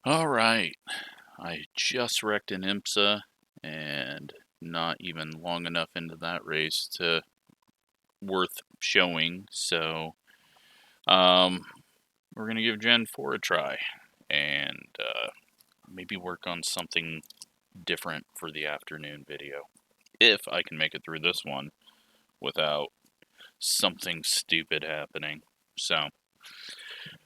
Alright, I just wrecked an IMSA and not even long enough into that race to worth showing, so we're gonna give Gen 4 a try and maybe work on something different for the afternoon video. If I can make it through this one without something stupid happening. So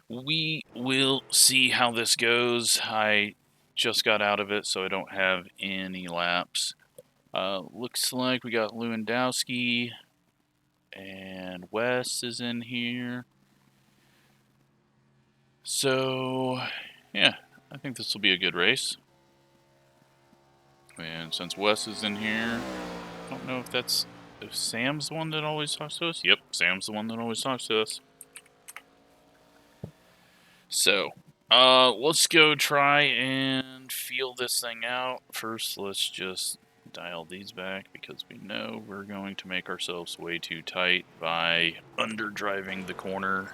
we will see how this goes. I just got out of it, so I don't have any laps. Looks like we got Lewandowski and Wes is in here. So, yeah, I think this will be a good race. And since Wes is in here, I don't know if Sam's the one that always talks to us. Yep, Sam's the one that always talks to us. So, let's go try and feel this thing out. First, let's just dial these back because we know we're going to make ourselves way too tight by underdriving the corner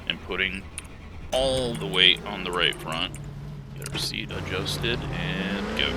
and putting all the weight on the right front. Get our seat adjusted and go.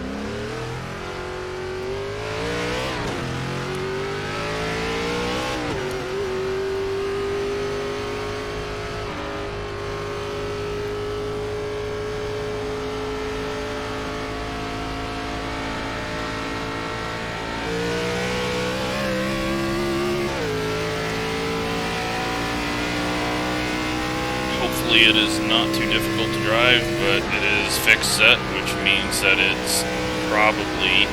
Hopefully it is not too difficult to drive, but it is fixed set, which means that it's probably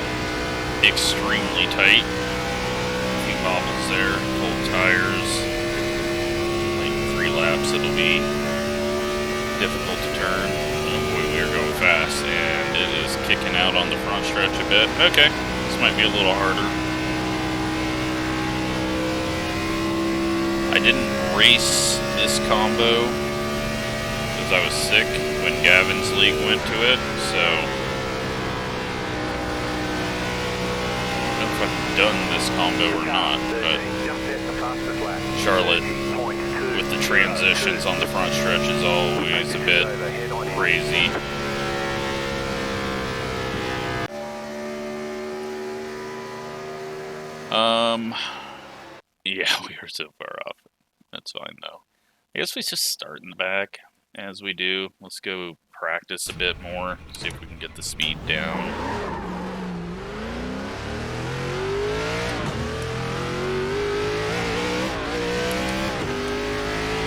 extremely tight. A few bobbles there, cold tires, like 3 laps, it'll be difficult to turn. Oh boy, we are going fast, and it is kicking out on the front stretch a bit. Okay, this might be a little harder. I didn't race this combo I was sick when Gavin's league went to it, so I don't know if I've done this combo or not, but Charlotte with the transitions on the front stretch is always a bit crazy. Yeah, we are so far off. That's fine though. I guess we just start in the back. As we do, let's go practice a bit more, see if we can get the speed down.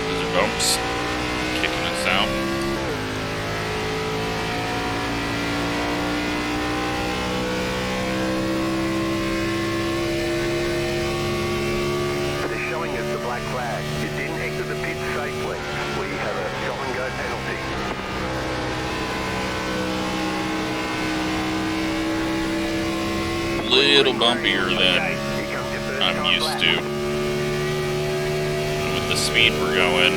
Those are bumps, kicking us out. They're showing us the black flag. You didn't exit the pit safely. We have a stop and go penalty. A little bumpier than I'm used to. With the speed we're going,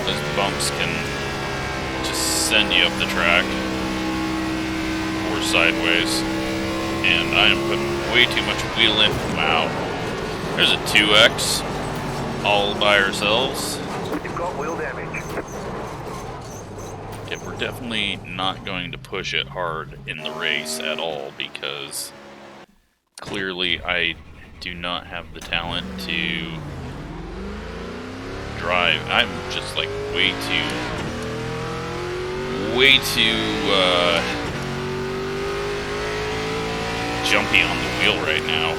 those bumps can just send you up the track or sideways. And I am putting way too much wheel in. Wow. There's a 2X all by ourselves. You've got wheel damage. Yeah, we're definitely not going to push it hard in the race at all because clearly I do not have the talent to drive. I'm just like way too jumpy on the wheel right now.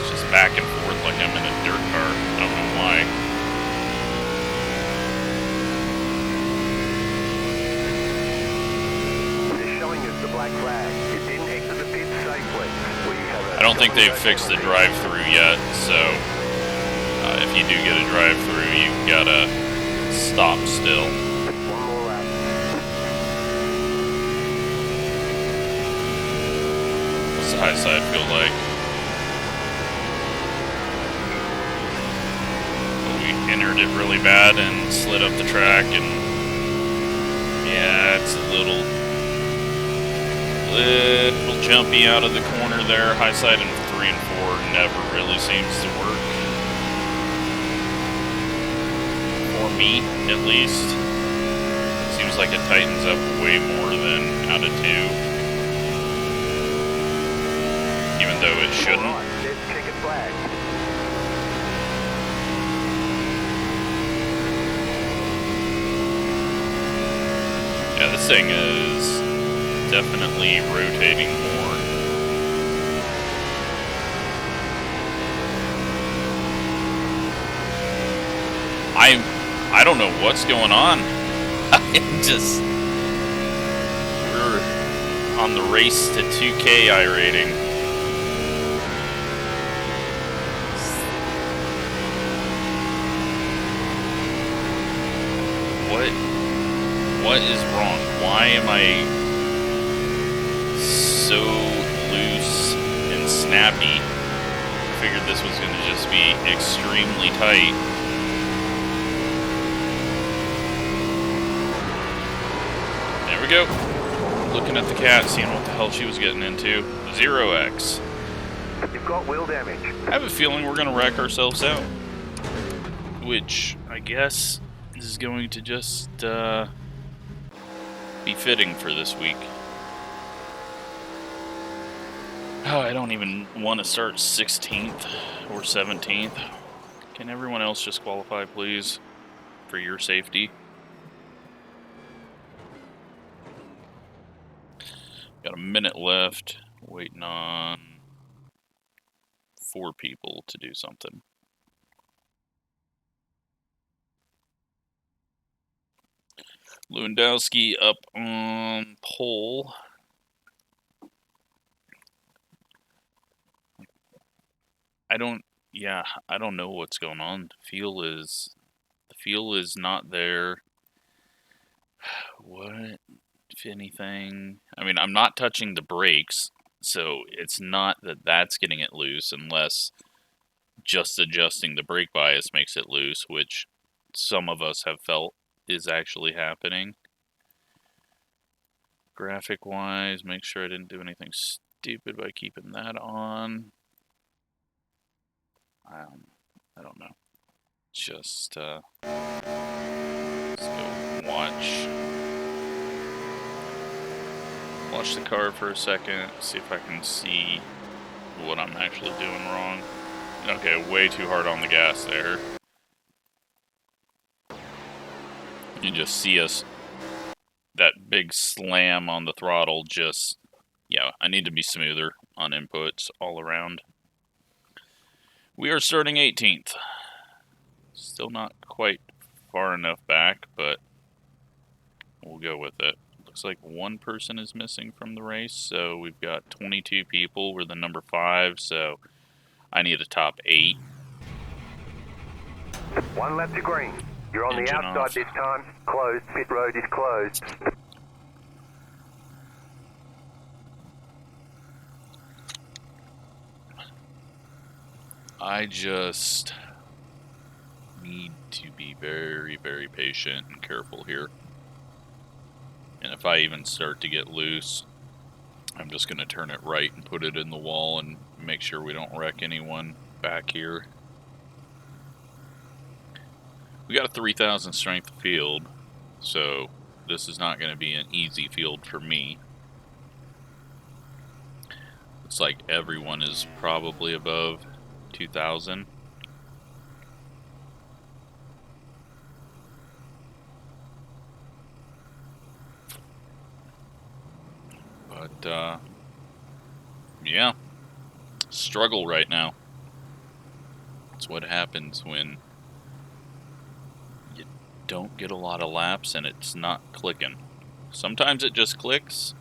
It's just back and forth like I'm in a dirt car. I don't know why. The black flag. You didn't exit the pit safely. I don't think they've fixed the drive-through yet, so if you do get a drive-through, you've gotta stop still. One more lap. What's the high side feel like? We entered it really bad and slid up the track, and yeah, it's a little jumpy out of the corner there. High side in 3 and 4 never really seems to work. For me, at least. Seems feels like it tightens up way more than out of 2. Even though it shouldn't. All right, there's checkered flag. Yeah, this thing is definitely rotating more. I don't know what's going on. We're on the race to 2K iRating. What is wrong? Why am I so loose and snappy? I figured this was going to just be extremely tight. There we go. Looking at the cat, seeing what the hell she was getting into. 0x. You've got wheel damage. I have a feeling we're going to wreck ourselves out. Which, I guess, is going to just be fitting for this week. Oh, I don't even want to start 16th or 17th. Can everyone else just qualify, please? For your safety. Got a minute left. Waiting on 4 people to do something. Lewandowski up on pole. I don't know what's going on. The feel is not there. What, if anything? I mean, I'm not touching the brakes, so it's not that that's getting it loose, unless just adjusting the brake bias makes it loose, which some of us have felt is actually happening. Graphic wise, make sure I didn't do anything stupid by keeping that on. I don't know. Just let's go watch the car for a second, see if I can see what I'm actually doing wrong. Okay, way too hard on the gas there. You just see that big slam on the throttle. Just, yeah, I need to be smoother on inputs all around. We are starting 18th. Still not quite far enough back, but we'll go with it. Looks like 1 person is missing from the race, so we've got 22 people. We're the number 5, so I need a top 8. 1 lap to green. You're on Engine the outside off. this time. Closed. Pit road is closed. I just need to be very, very patient and careful here. And if I even start to get loose, I'm just going to turn it right and put it in the wall and make sure we don't wreck anyone back here. We got a 3,000 strength field, so this is not going to be an easy field for me. Looks like everyone is probably above 2,000. But, yeah, struggle right now. That's what happens when you don't get a lot of laps and it's not clicking. Sometimes it just clicks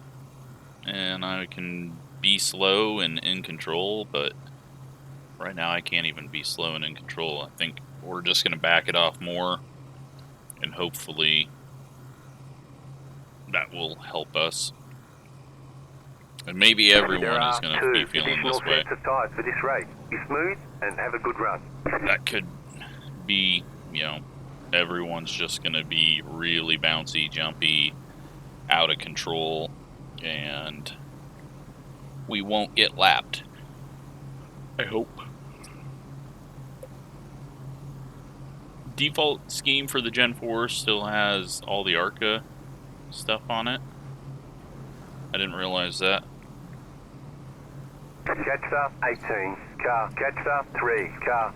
and I can be slow and in control, but right now I can't even be slow and in control. I think we're just going to back it off more and hopefully that will help us. And maybe everyone is going to be feeling this way. Sets of tires for this race. Be smooth and have a good run. That could be, you know, everyone's just going to be really bouncy, jumpy, out of control, and we won't get lapped. I hope. Default scheme for the Gen 4 still has all the ARCA stuff on it. I didn't realize that. Catcher 18, car. Catcher 3, car.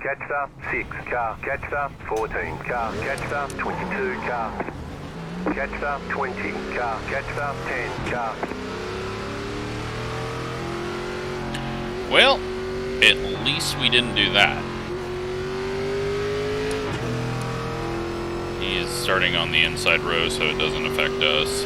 Catcher 6, car. Catcher 14, car. Catcher 22, car. Catcher 20, car. Catcher 10, car. Well, at least we didn't do that. He is starting on the inside row, so it doesn't affect us.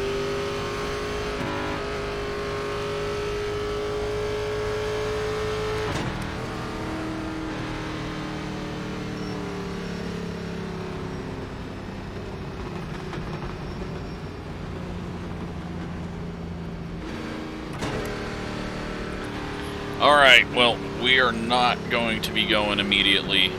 Alright, well, we are not going to be going immediately.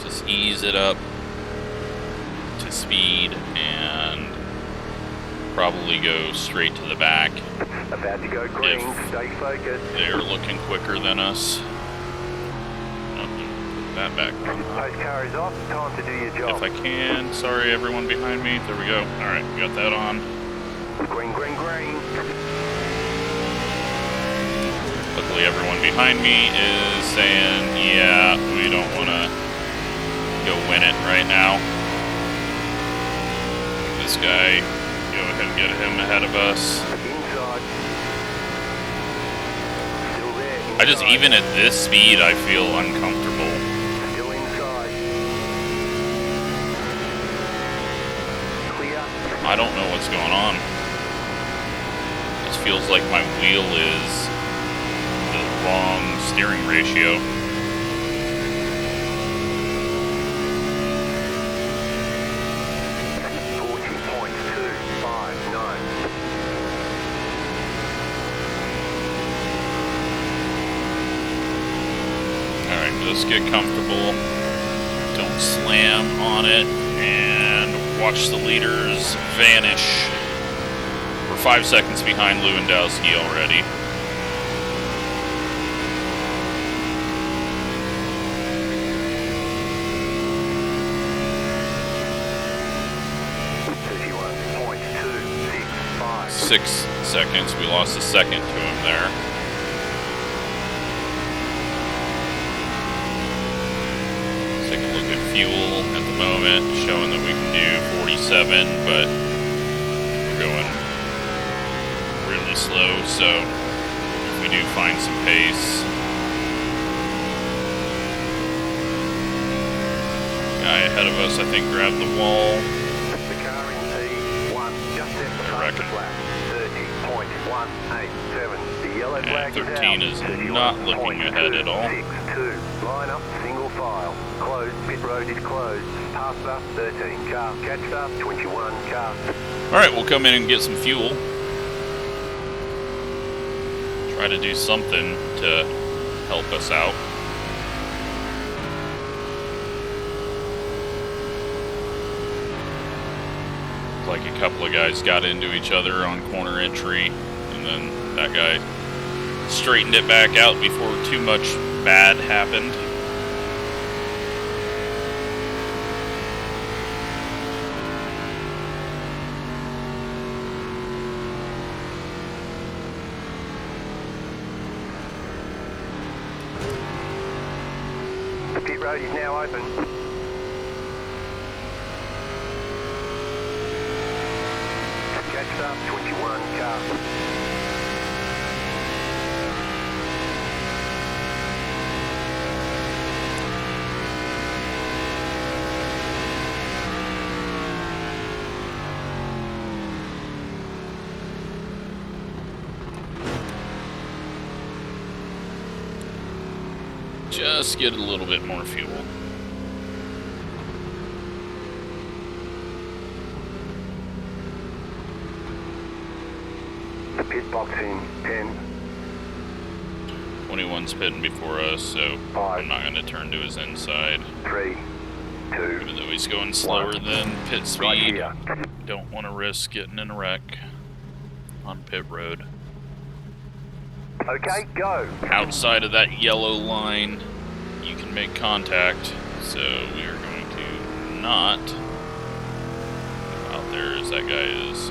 Just ease it up to speed and probably go straight to the back. About to go green, stay focused. They're looking quicker than us. That back. Post car is off, time to do your job. If I can. Sorry, everyone behind me. There we go. Alright, got that on. Green, green, green. Luckily, everyone behind me is saying, yeah, we don't want to go win it right now. This guy, go ahead and get him ahead of us. Inside. Still there. Inside. I just, even at this speed, I feel uncomfortable. Still inside. Clear. I don't know what's going on. This feels like my wheel is the wrong steering ratio. Just get comfortable, don't slam on it, and watch the leaders vanish. We're 5 seconds behind Lewandowski already. .265. 6 seconds. We lost a second to him there. Fuel at the moment, showing that we can do 47, but we're going really slow, so if we do find some pace. Guy ahead of us, I think, grabbed the wall. The car in P1 just at the fastest lap, 30.187. The yellow flag 13 is not looking ahead at all. 62. Line up, single file. Closed, pit road is closed. Passer, 13 car. Catcher, 21 car. Alright, we'll come in and get some fuel. Try to do something to help us out. Like a couple of guys got into each other on corner entry, and then that guy straightened it back out before too much bad happened. The pit road is now open. Catcher, 21 car. Just get a little bit more fuel. The pit box in 10. 21's pitting before us, so 5, I'm not going to turn to his inside. 3, 2. Even though he's going slower than pit speed, Right here. don't want to risk getting in a wreck on pit road. Okay, go. Outside of that yellow line, you you can make contact, so we are going to not go out there as that guy is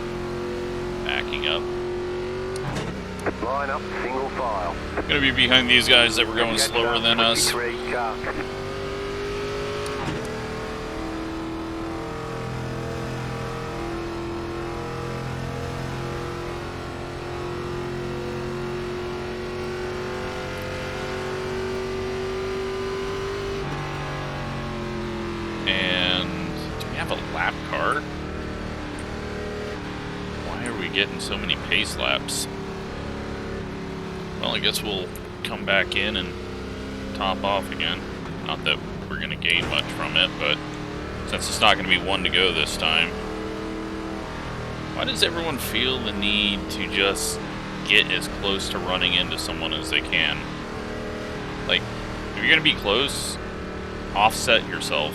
backing up. Line up, single file. Gonna be behind these guys that were going slower than us. 23 car. And do we have a lap car? Why are we getting so many pace laps? Well, I guess we'll come back in and top off again. Not that we're going to gain much from it, but since it's not going to be one to go this time. Why does everyone feel the need to just get as close to running into someone as they can? Like, if you're going to be close, offset yourself.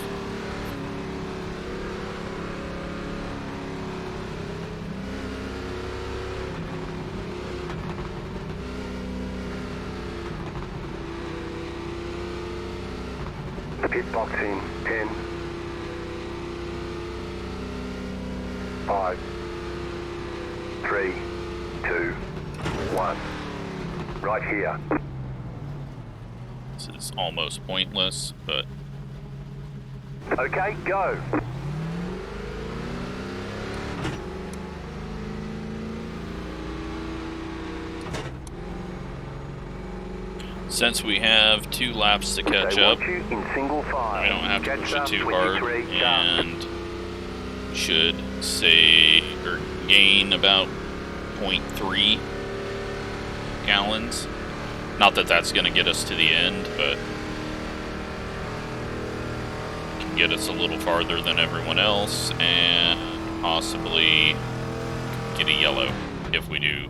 Pit box in 10, 5, 3, 2, 1. Right here. This is almost pointless, but Okay, go. since we have 2 laps to catch They up, want you in single file. we don't have to push it Catch too up, hard, 23 car. and should save or gain about 0.3 gallons. Not that that's going to get us to the end, but can get us a little farther than everyone else, and possibly get a yellow if we do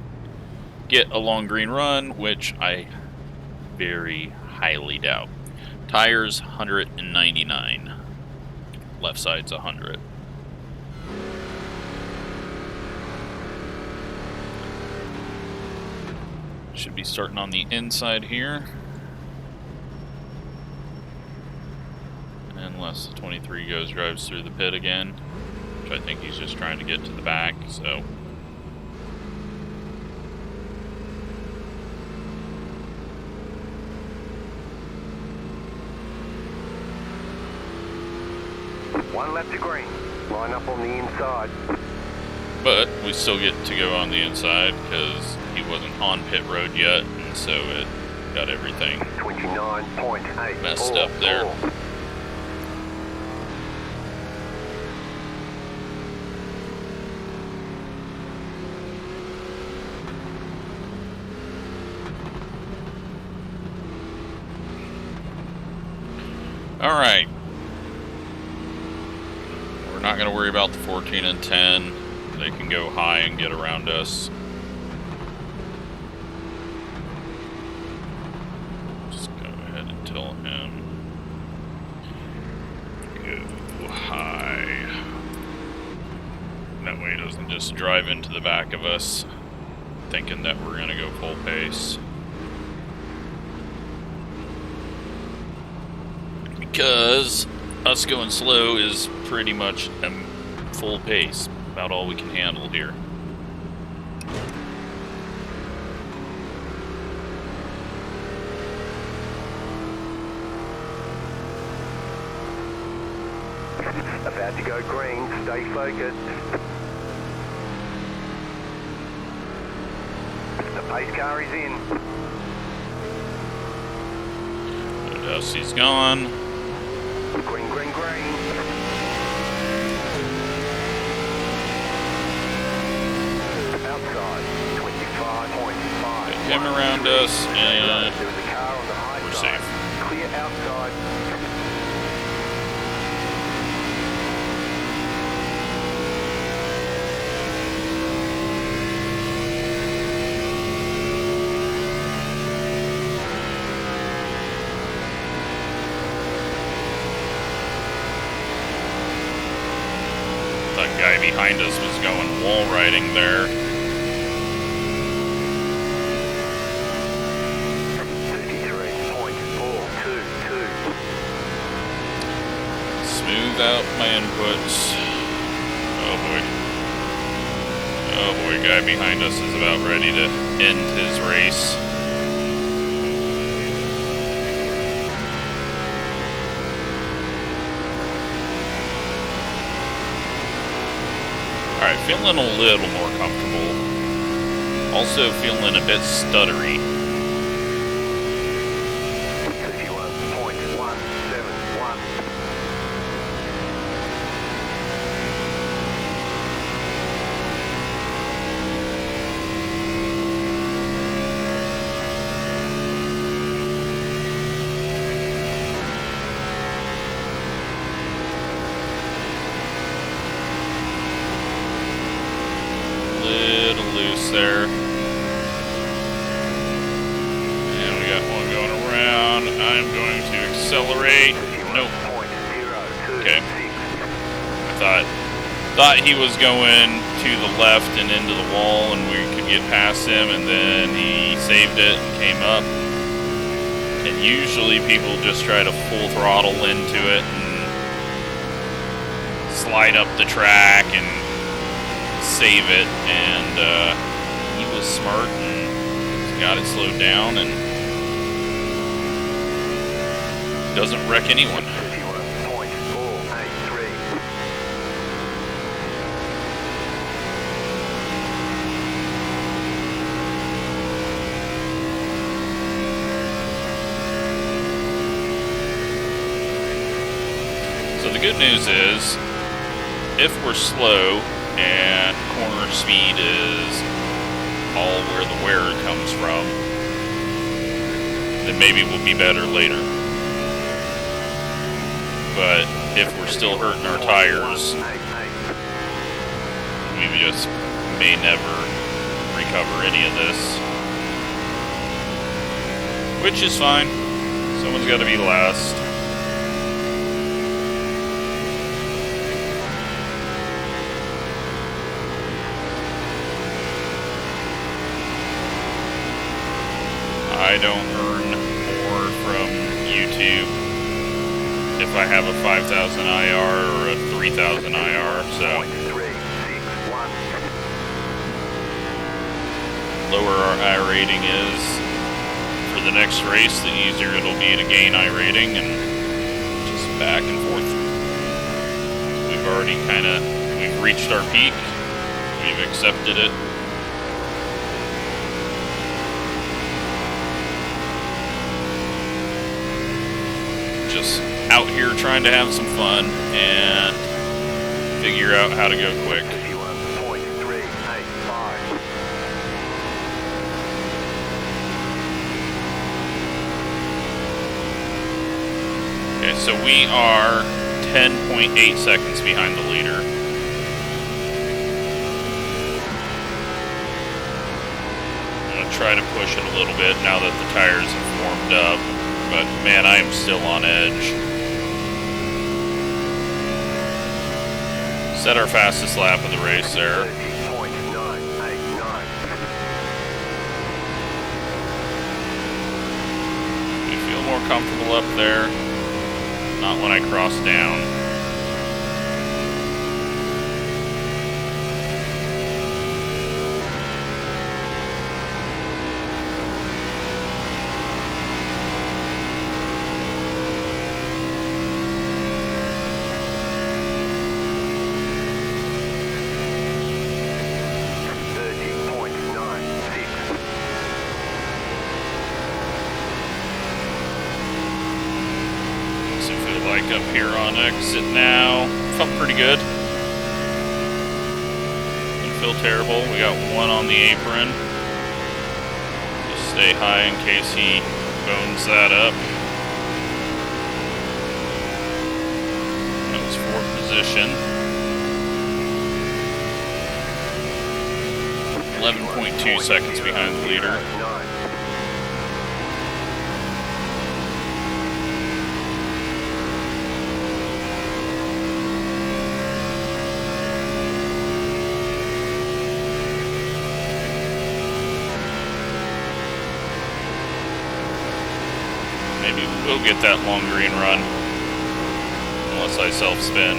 get a long green run, which I very highly doubt. Tires 199, left side's 100. Should be starting on the inside here, unless the 23 drives through the pit again, which I think he's just trying to get to the back. So One lap to green. Line up on the inside. but we still get to go on the inside because he wasn't on pit road yet, and so it got everything 29.8 messed up there. Alright. We're not going to worry about the 14 and 10. They can go high and get around us. Just go ahead and tell him go high. That way he doesn't just drive into the back of us thinking that we're going to go full pace. Because us going slow is pretty much a full pace, about all we can handle here. About to go green, stay focused. The pace car is in. Dusty's gone. Green, green, green. Outside, 25.5. Get him around us, and There was a car on the high we're side. safe. Clear outside. That guy behind us was going wall riding there. 33.422. Smooth out my inputs. Oh boy. Oh boy, guy behind us is about ready to end his race. Alright, feeling a little more comfortable. Also feeling a bit stuttery. 51.171. Little loose there. And we got one going around. I'm going to accelerate. Nope. Okay. I thought he was going to the left and into the wall and we could get past him, and then he saved it and came up. And usually people just try to full throttle into it and slide up the track and save it, and he was smart and got it slowed down and doesn't wreck anyone. 51.483. So the good news is, if we're slow and corner speed is all where the wear comes from, then maybe we'll be better later. But if we're still hurting our tires, we just may never recover any of this. Which is fine. Someone's got to be last. I don't earn more from YouTube if I have a 5,000 IR or a 3,000 IR, so lower our I rating is for the next race, the easier it'll be to gain I rating, and just back and forth. We've already we've reached our peak, we've accepted it. Just out here trying to have some fun and figure out how to go quick. 51.385. Okay, so we are 10.8 seconds behind the leader. I'm going to try to push it a little bit now that the tires have warmed up. But man, I am still on edge. Set our fastest lap of the race there. 30.989. We feel more comfortable up there. Not when I cross down. Up here on exit now. Felt pretty good. Didn't feel terrible. We got one on the apron. Just stay high in case he bones that up. That was fourth position. 11.2 seconds behind the leader. Maybe we'll get that long green run. We'll unless I self-spin.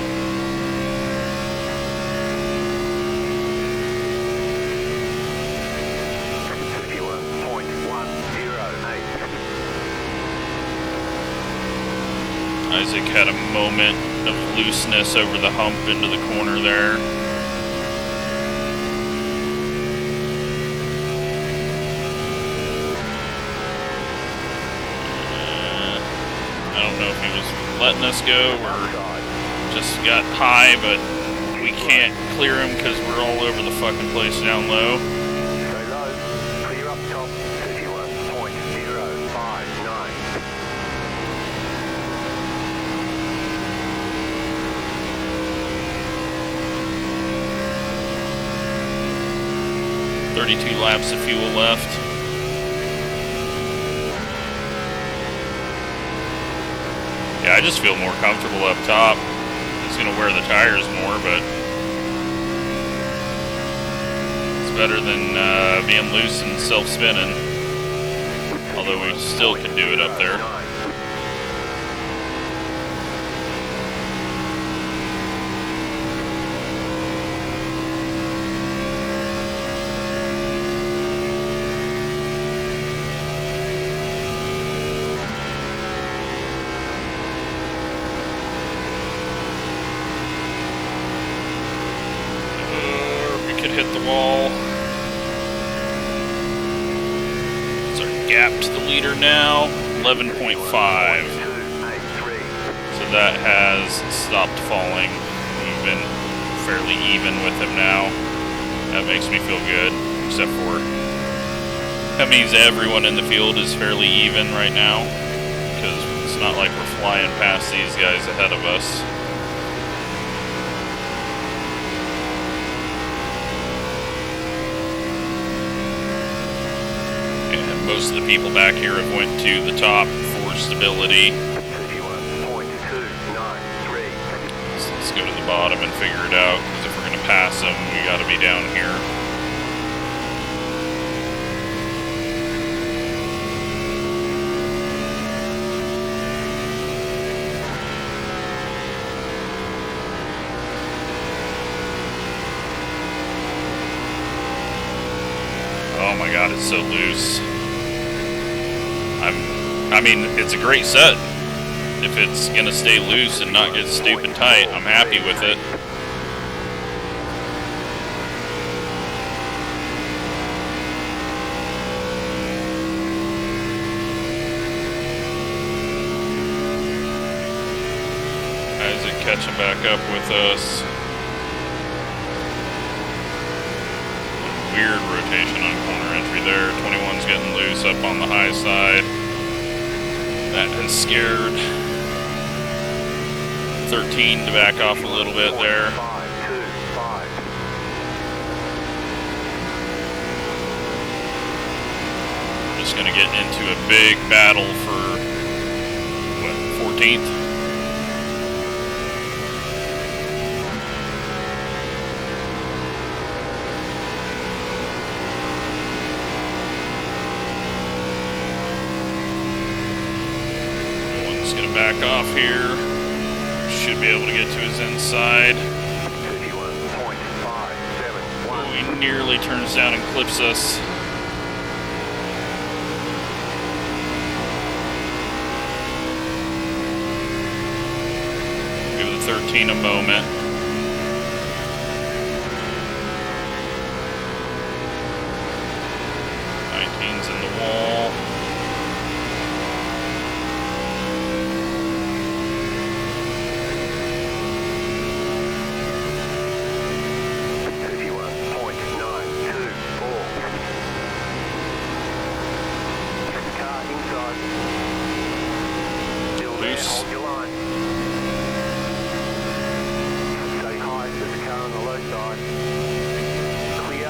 Isaac had a moment of looseness over the hump into the corner there. I don't know if he was letting us go or just got high, but we can't clear him because we're all over the fucking place down low. Stay low. Clear up top. 31.059. 32 laps of fuel left. Yeah, I just feel more comfortable up top. It's going to wear the tires more, but it's better than being loose and self-spinning. Although we still can do it up there. Hit the wall. It's our gap to the leader now, 11.5. So that has stopped falling. We've been fairly even with him now. That makes me feel good, except for that means everyone in the field is fairly even right now, because it's not like we're flying past these guys ahead of us. Most of the people back here have went to the top for stability. 31.293. So let's go to the bottom and figure it out, because if we're going to pass them, we got to be down here. Oh my god, it's so loose. I mean, it's a great set. If it's gonna stay loose and not get stupid tight, I'm happy with it. Isaac catching back up with us. Weird rotation on corner entry there. 21's getting loose up on the high side. That has scared 13 to back off a little bit there. Just going to get into a big battle for, what, 14th? Back off here. Should be able to get to his inside. 31.571. Oh, he nearly turns down and clips us. Give the 13 a moment. 19's in the wall.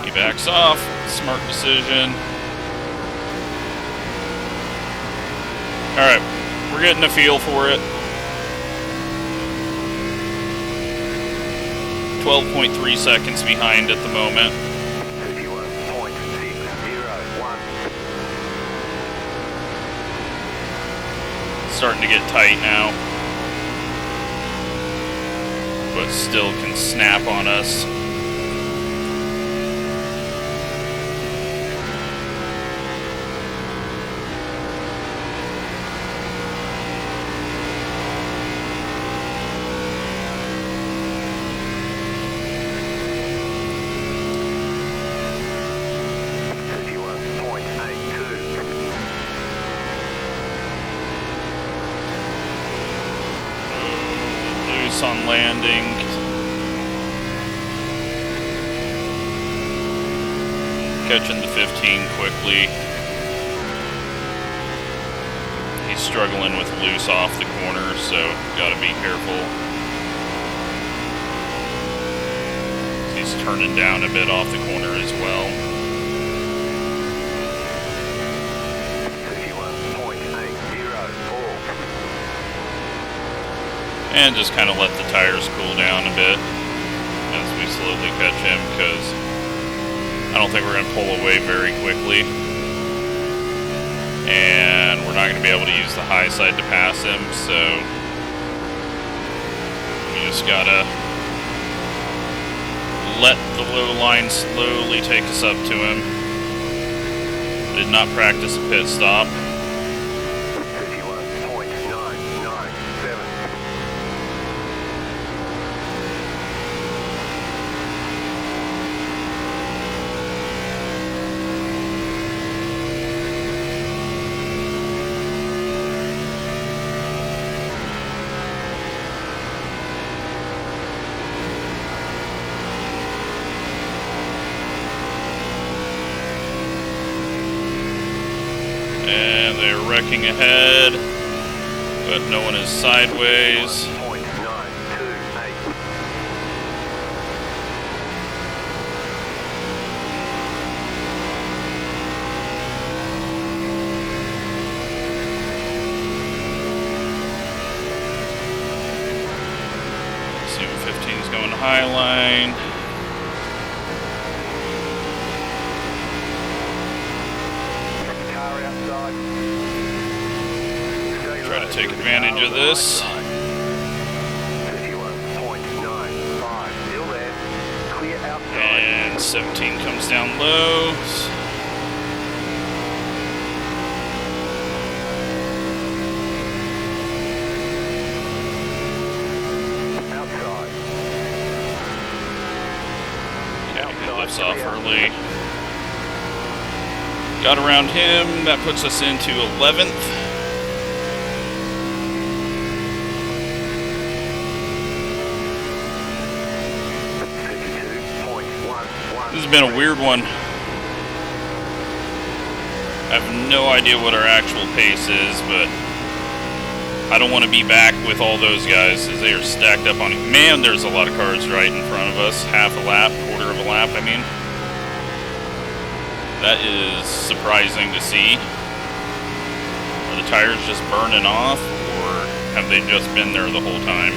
He backs off. Smart decision. Alright, we're getting a feel for it. 12.3 seconds behind at the moment. 31.601. Starting to get tight now. it still can snap on us. On landing. Catching the 15 quickly. He's struggling with loose off the corner, so gotta be careful. He's turning down a bit off the corner as well. And just kind of let the tires cool down a bit as we slowly catch him, because I don't think we're going to pull away very quickly. And we're not going to be able to use the high side to pass him, so we just got to let the low line slowly take us up to him. Did not practice a pit stop. And they're wrecking ahead, but no one is sideways. C15 is going high line. Try to take advantage of this. And 17 comes down low. Yeah, he lifts off early. Got around him. That puts us into 11th. This has been a weird one. I have no idea what our actual pace is, but I don't want to be back with all those guys as they are stacked up on it. Man, there's a lot of cars right in front of us. Half a lap, quarter of a lap, I mean. That is surprising to see. Are the tires just burning off, or have they just been there the whole time?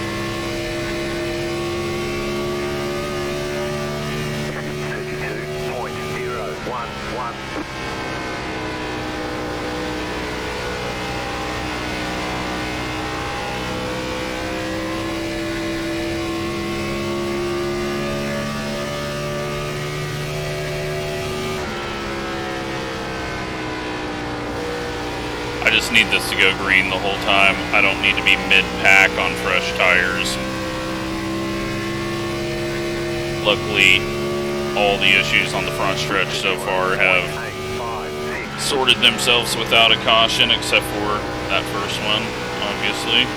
I just need this to go green the whole time. I don't need to be mid-pack on fresh tires. Luckily, all the issues on the front stretch so far have sorted themselves without a caution, except for that first one, obviously.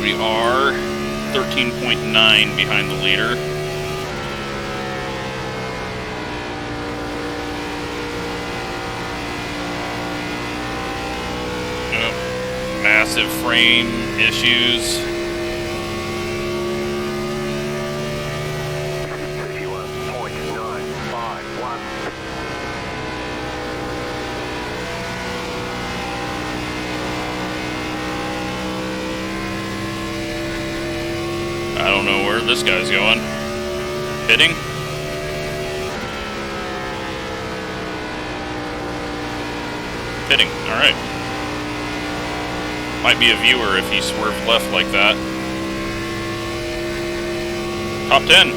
We are 13.9 behind the leader. Massive frame issues. I don't know where this guy's going. Pitting? Pitting, alright. Might be a viewer if he swerved left like that. Top 10.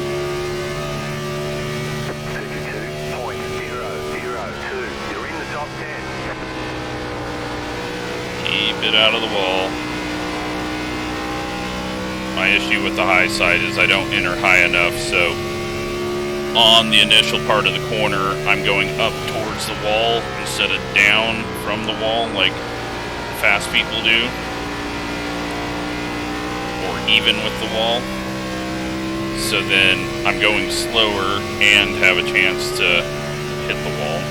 32.002. You're in the top 10. Keep it out of the wall. My issue with the high side is I don't enter high enough, so on the initial part of the corner, I'm going up towards the wall instead of down from the wall like fast people do, or even with the wall. So then I'm going slower and have a chance to hit the wall.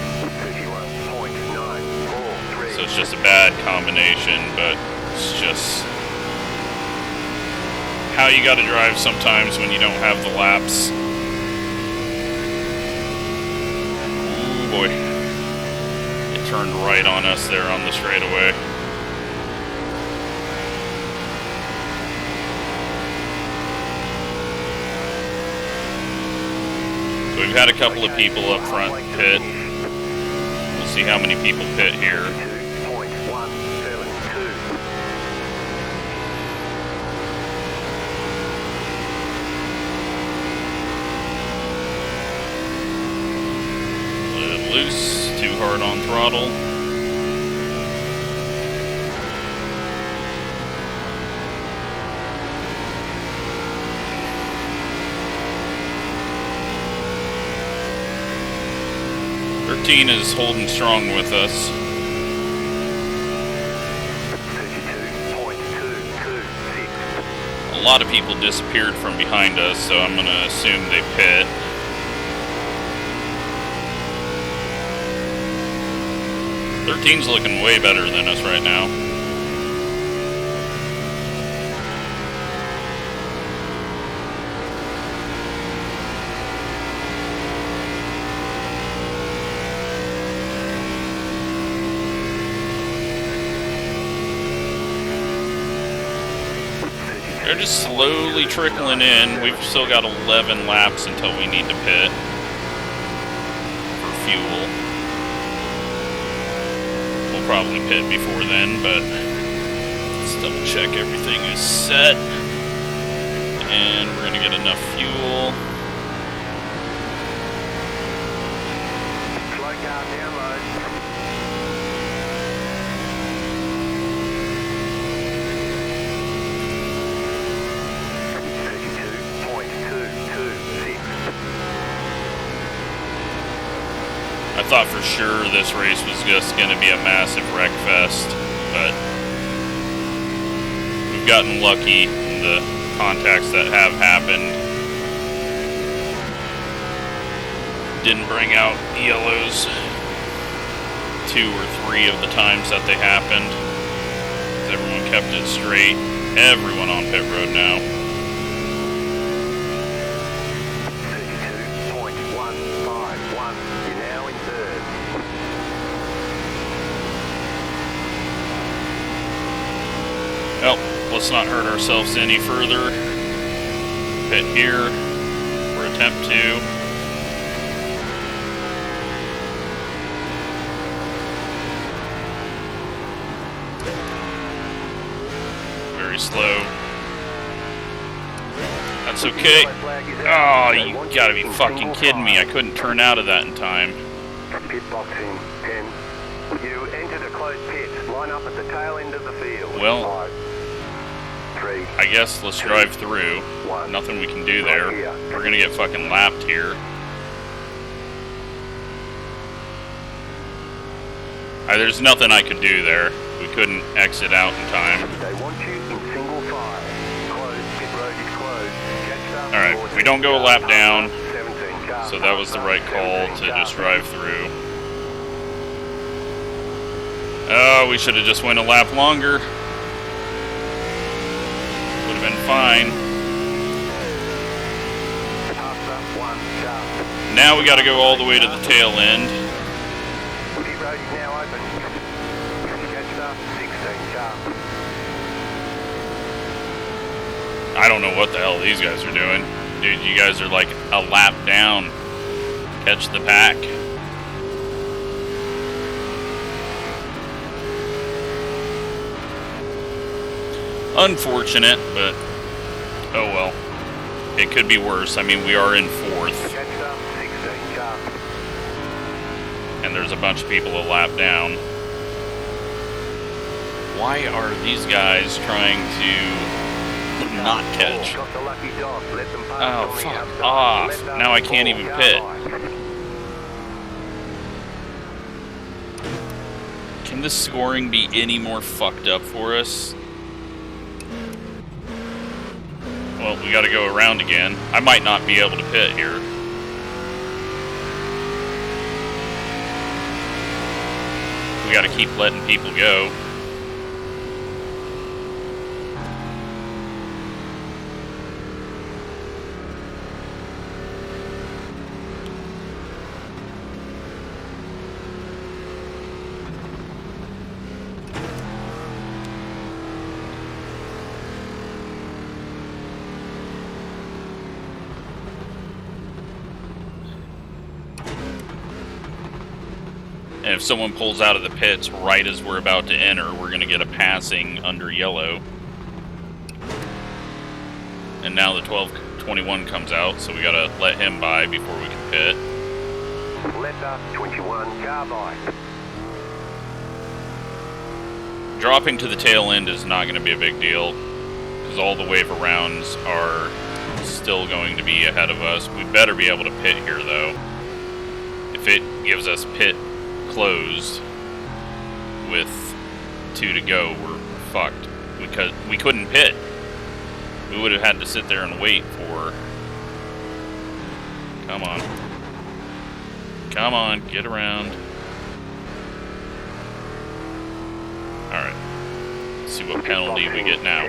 31.943. So it's just a bad combination, but it's just how you gotta drive sometimes when you don't have the laps. Ooh boy. It turned right on us there on the straightaway. So we've had a couple of people up front pit. We'll see how many people pit here. 2.172. Let it loose, too hard on throttle. Is holding strong with us. 32.226. A lot of people disappeared from behind us, so I'm going to assume they pit. Thirteen's looking way better than us right now. They're just slowly trickling in. We've still got 11 laps until we need to pit for fuel. We'll probably pit before then, but let's double check everything is set. And we're gonna get enough fuel. Slow car download. I thought for sure this race was just going to be a massive wreck fest, but we've gotten lucky in the contacts that have happened. Didn't bring out yellows 2 or 3 of the times that they happened. Everyone kept it straight. Everyone on pit road now. 32.151. You're now in third. Well, let's not hurt ourselves any further. Pit here, or attempt to. Very slow. That's okay. Oh, you gotta be fucking kidding me. I couldn't turn out of that in time. Pit boxing 10. You entered a closed pit. Line up at the tail end of the field. Well, 5, 3. I guess let's drive through. Nothing we can do there. We're gonna get fucking lapped here. There's nothing I could do there. We couldn't exit out in time. They want you in single file. Closed. Pit road is closed. Alright, we don't go a lap down, so that was the right call to just drive through. Oh, we should have just went a lap longer. Would have been fine. Now we gotta go all the way to the tail end. Pit road is now open. Catch up 16 car. I don't know what the hell these guys are doing. Dude, you guys are like a lap down. Catch the pack. Unfortunate, but oh well. It could be worse. I mean, we are in 4th. And there's a bunch of people a lap down. Why are these guys trying to not catch? Oh, fuck off. Now I can't even pit. Can this scoring be any more fucked up for us? Well, we gotta go around again. I might not be able to pit here. We gotta keep letting people go. And if someone pulls out of the pits right as we're about to enter, we're going to get a passing under yellow. And now the 1221 comes out, so we got to let him by before we can pit. Letter 21, car by. Dropping to the tail end is not going to be a big deal, because all the wave arounds are still going to be ahead of us. We better be able to pit here, though. If it gives us pit closed with 2 to go, we're fucked. We couldn't pit. We would have had to sit there and wait for... Come on. Come on, get around. Alright. Let's see what penalty we get now.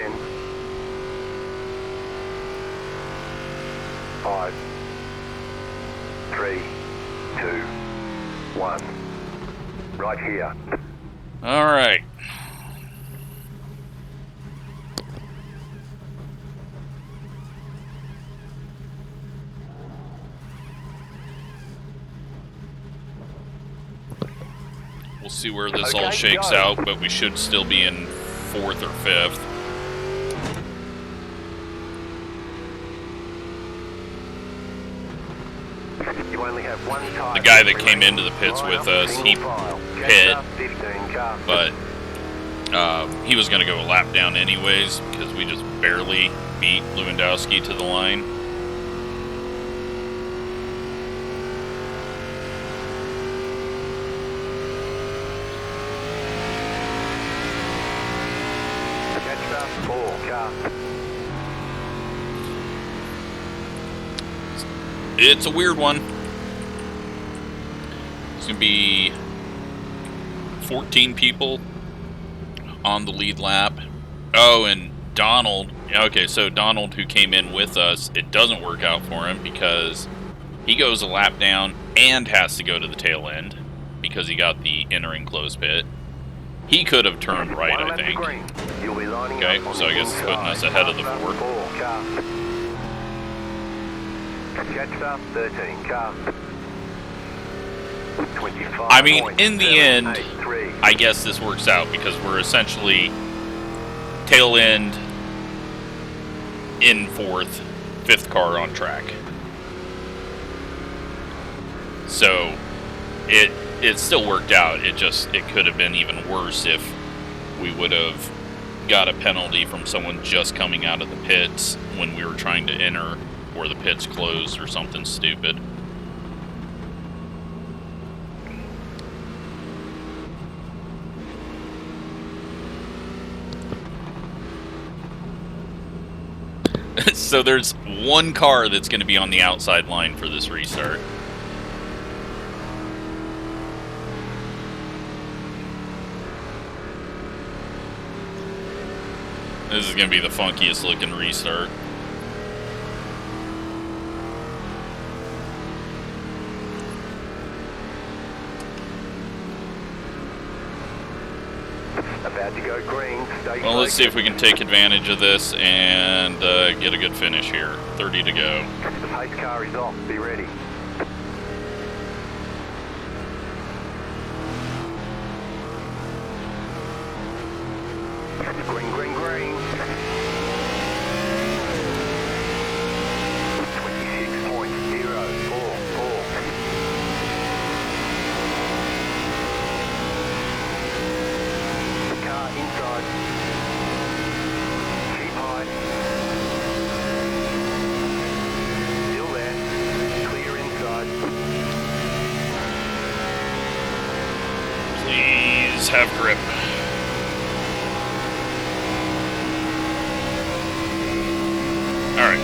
5, 3, 2, 1. Right here. Alright. We'll see where this all shakes out, but we should still be in 4th or 5th. You only have one tire. The guy that came into the pits with us, he pit, but he was going to go a lap down anyways, because we just barely beat Lewandowski to the line. It's a weird one. It's going to be 14 people on the lead lap. Oh, and Donald. Okay, so Donald, who came in with us, it doesn't work out for him because he goes a lap down and has to go to the tail end because he got the entering close pit. He could have turned right, I think. Okay, so I guess it's putting us ahead of the 4. I mean, in the end, I guess this works out because we're essentially tail end in 4th, 5th car on track. So it still worked out. It could have been even worse if we would have got a penalty from someone just coming out of the pits when we were trying to enter, or the pits closed or something stupid. So there's one car that's going to be on the outside line for this restart. This is going to be the funkiest looking restart. About to go green. Well, let's see if we can take advantage of this and get a good finish here. 30 to go. The pace car is off. Be ready. Green, green, green. just have grip. Alright.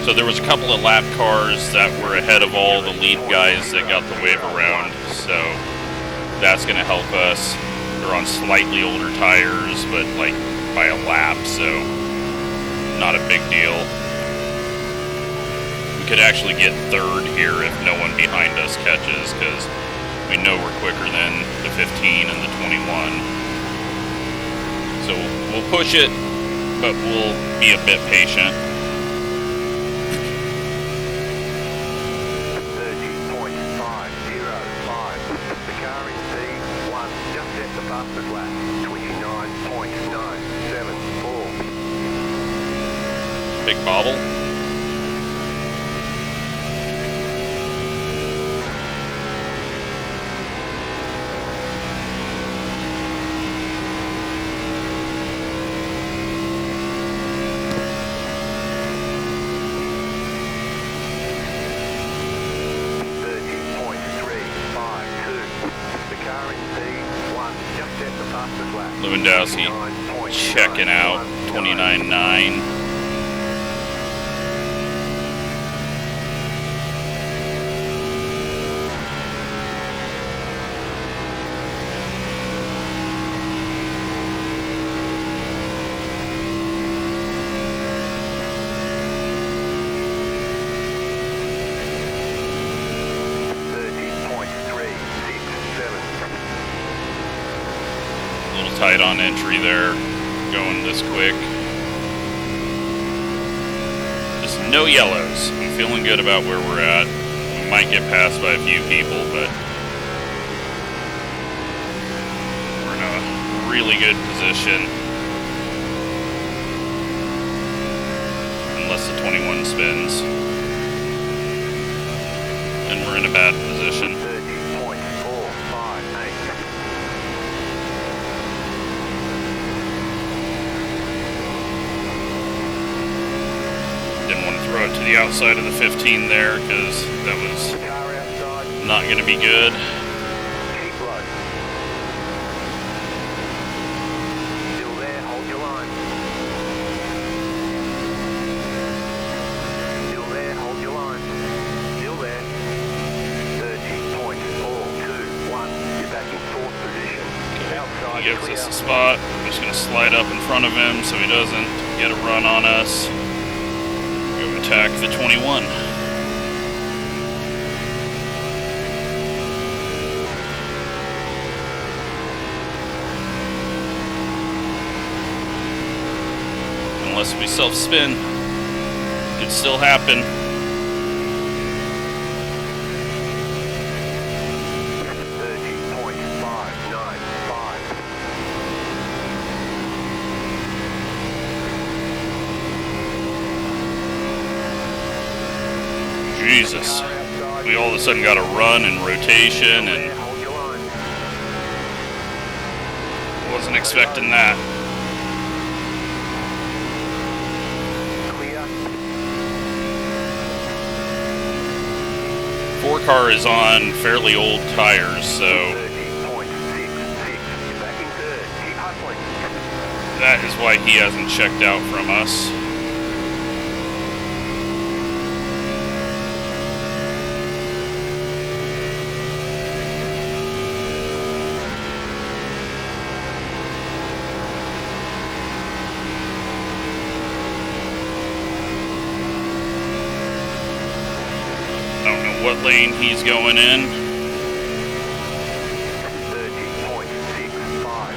So there was a couple of lap cars that were ahead of all the lead guys that got the wave around, so that's going to help us. They're on slightly older tires, but like by a lap, so not a big deal. We could actually get third here if no one behind us catches, because we know we're quicker than the 15 and the 21. So we'll push it, but we'll be a bit patient. 30.505. The car in P1 just set the fastest lap. 29.974. Big bobble. Lewandowski checking out 29.9. Tight on entry there, going this quick. Just no yellows. I'm feeling good about where we're at. We might get passed by a few people, but we're in a really good position. Unless the 21 spins. And we're in a bad position. Throw it to the outside of the 15 there, because that was not going to be good. Still there, hold your line. Still there, hold your line. Still there. 30.421. You're back in fourth position. Outside, he gives us a spot. I'm just going to slide up in front of him so he doesn't get a run on us. Attack the 21. Unless we self-spin, it could still happen. Jesus. We all of a sudden got a run and rotation, and wasn't expecting that. Four car is on fairly old tires, so that is why he hasn't checked out from us. What lane he's going in. 30.65.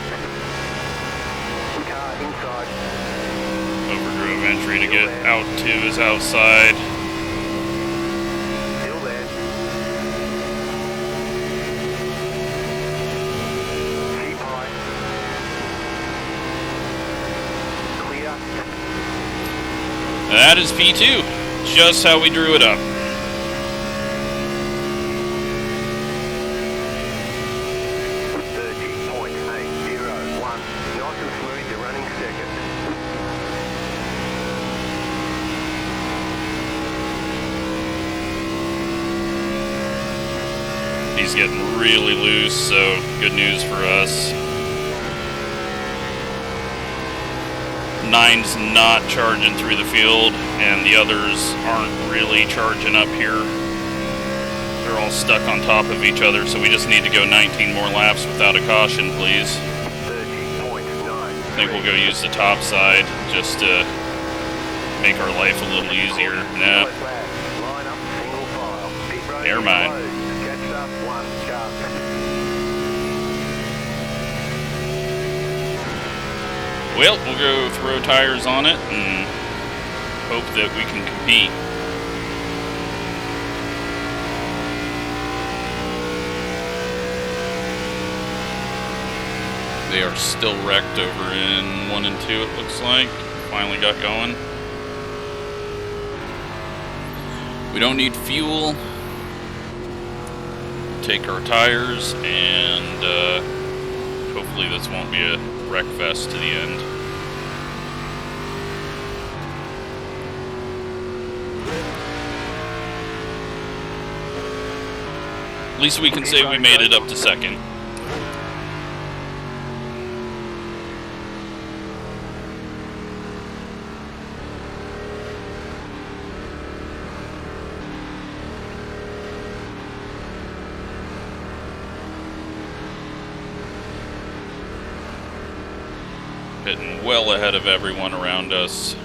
Car inside. Overdrove entry to get out to his outside. Still there. Keep high. Clear. And that is P2. Just how we drew it up. 30.801. Nice and smooth, you're running second. He's is getting really loose, so good news for us. 9's not charging through the field, and the others aren't really charging up here. They're all stuck on top of each other, so we just need to go 19 more laps without a caution, please. 30.9. I think we'll go use the top side just to make our life a little easier. No, Line up, single file. Pit road never mind. closed. Catch up, 1 car. Well, we'll go throw tires on it and hope that we can compete. They are still wrecked over in 1 and 2, it looks like. Finally got going. We don't need fuel. Take our tires, and hopefully this won't be a wreck fest to the end. At least we can say we made it up to second. Hitting well ahead of everyone around us.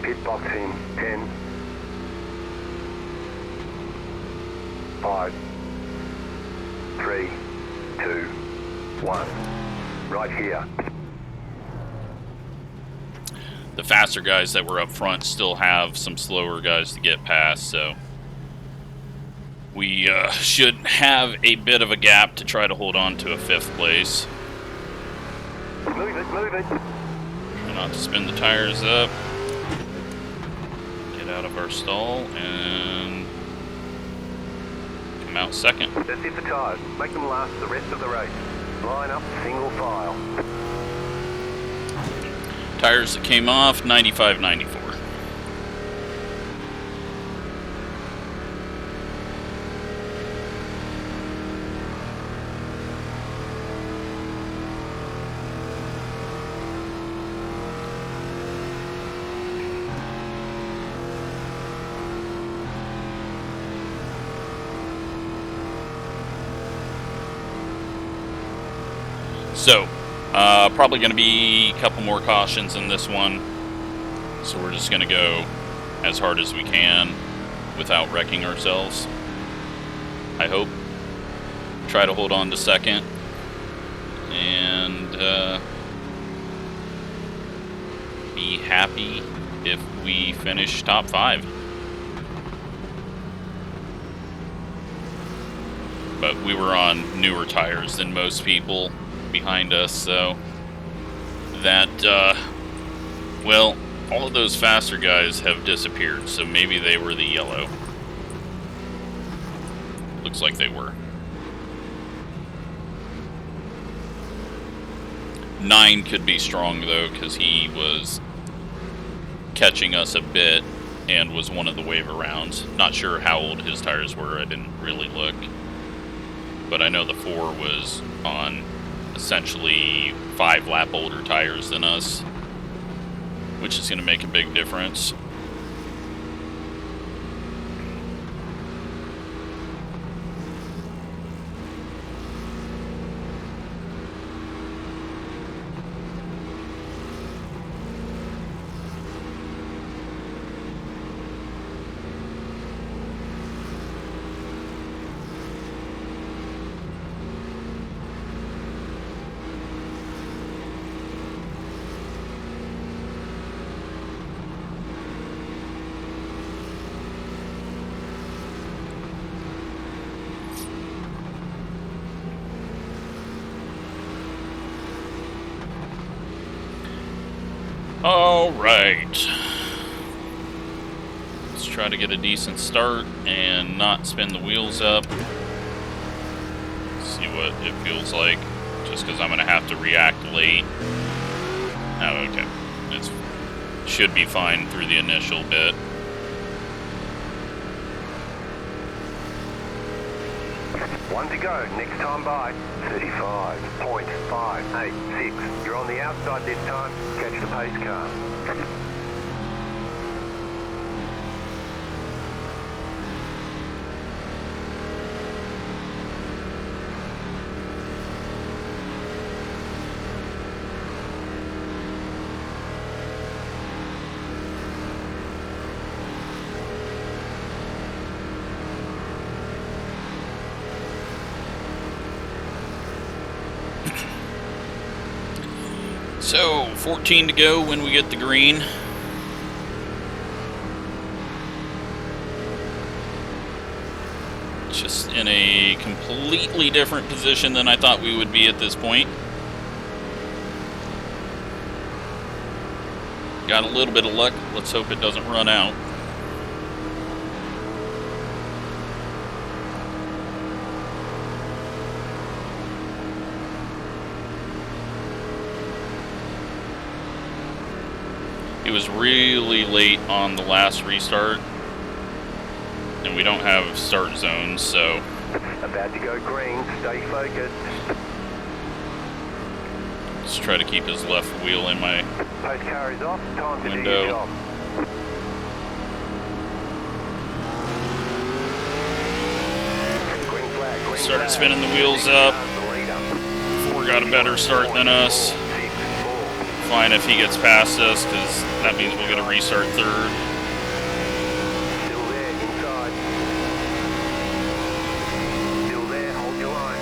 Pit box in 10, 5, 3, 2, 1. Right here. The faster guys that were up front still have some slower guys to get past, so we should have a bit of a gap to try to hold on to a 5th place. Move it, move it. Try not to spin the tires up. Get out of our stall and come out second. That's it for tyres. Make them last the rest of the race. Line up, single file. Tires that came off, 95-94. So, probably going to be a couple more cautions in this one. So we're just going to go as hard as we can without wrecking ourselves. I hope. Try to hold on to second. And be happy if we finish top 5. But we were on newer tires than most people behind us, so that, well, all of those faster guys have disappeared, so maybe they were the yellow. Looks like they were. 9 could be strong, though, because he was catching us a bit and was one of the wave arounds. Not sure how old his tires were, I didn't really look. But I know the 4 was on essentially 5 lap older tires than us, which is going to make a big difference. Alright. Let's try to get a decent start and not spin the wheels up. See what it feels like. Just because I'm going to have to react late. Oh, okay. It should be fine through the initial bit. One to go, next time by 35.586. You're on the outside this time, catch the pace car. So, 14 to go when we get the green. Just in a completely different position than I thought we would be at this point. Got a little bit of luck. Let's hope it doesn't run out. It was really late on the last restart, and we don't have start zones, so... About to go green, stay focused. Let's try to keep his left wheel in my Post car is off, time to do window. your job. Green flag, green Started flag. spinning the wheels up. The leader. Ford got a better start than us. 6-4. Fine if he gets past us, because that means we'll get a restart third. Still there, inside. Still there, hold your line.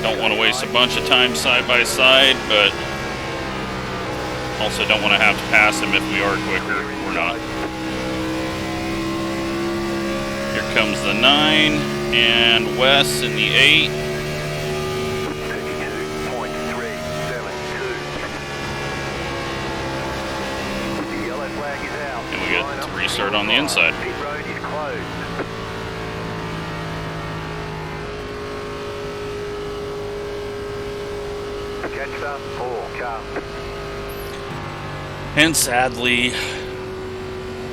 Don't want to waste a bunch of time side by side, but also don't want to have to pass him if we are quicker. We're not. Here comes the 9 and Wes in the 8. 32.372. The yellow flag is out. And we get to restart on the inside. Pit road is closed. Catch the 4 car. And sadly,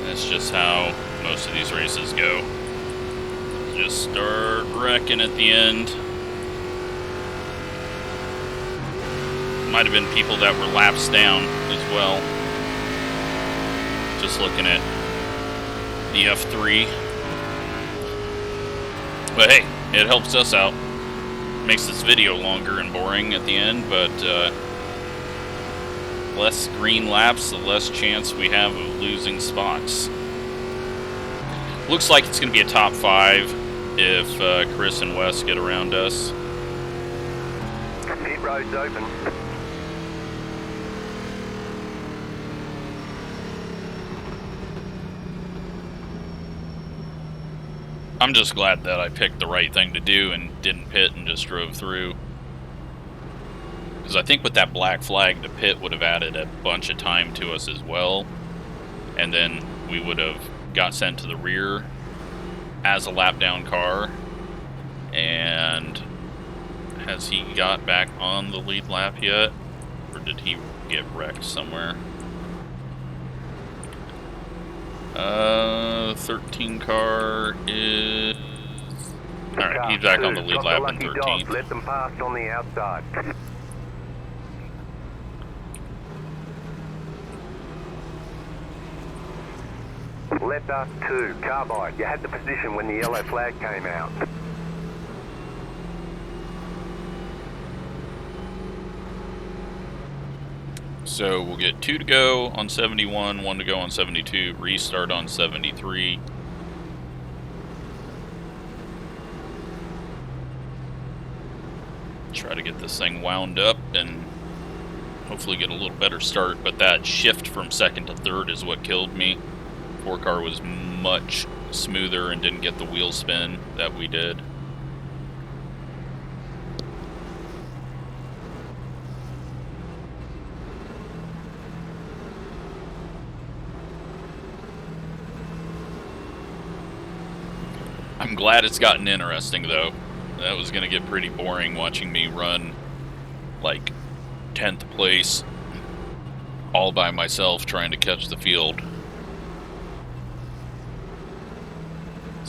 that's just how most of these races go. Just start wrecking at the end. Might have been people that were laps down as well. Just looking at the F3. But hey, it helps us out. Makes this video longer and boring at the end, but less green laps, the less chance we have of losing spots. Looks like it's going to be a top 5 if Chris and Wes get around us. Pit road's open. I'm just glad that I picked the right thing to do and didn't pit and just drove through. Because I think with that black flag, the pit would have added a bunch of time to us as well. And then we would have got sent to the rear as a lap down car. And has he got back on the lead lap yet? Or did he get wrecked somewhere? 13 car is... Alright, he's back on the lead lap in 13th. Let them pass on the outside. Letter 2, carbide. You had the position when the yellow flag came out. So we'll get 2 to go on 71, 1 to go on 72, restart on 73. Try to get this thing wound up and hopefully get a little better start, but that shift from second to third is what killed me. 4 car was much smoother and didn't get the wheel spin that we did. I'm glad it's gotten interesting, though. That was going to get pretty boring watching me run, like, 10th place all by myself trying to catch the field.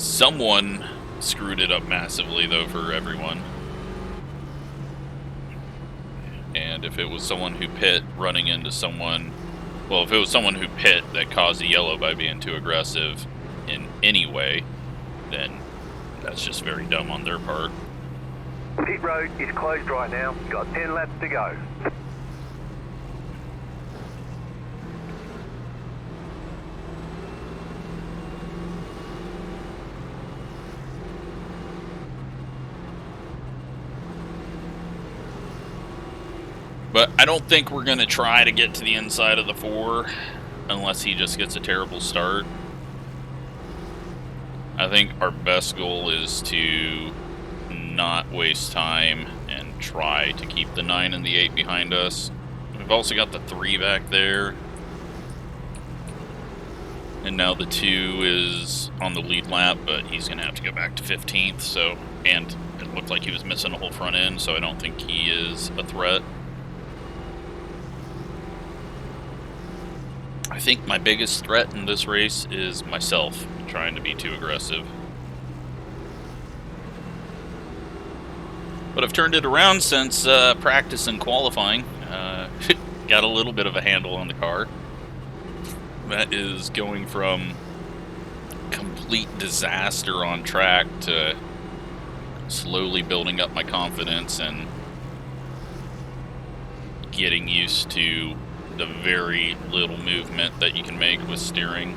Someone screwed it up massively, though, for everyone. And if it was someone who pit running into someone... Well, if it was someone who pit that caused a yellow by being too aggressive in any way, then that's just very dumb on their part. Pit road is closed right now. Got 10 laps to go. But I don't think we're going to try to get to the inside of the 4 unless he just gets a terrible start. I think our best goal is to not waste time and try to keep the 9 and the 8 behind us. We've also got the 3 back there. And now the 2 is on the lead lap, but he's going to have to go back to 15th. So, and it looked like he was missing a whole front end, so I don't think he is a threat. I think my biggest threat in this race is myself, trying to be too aggressive. But I've turned it around since practice and qualifying. Got a little bit of a handle on the car. That is going from complete disaster on track to slowly building up my confidence and getting used to the very little movement that you can make with steering.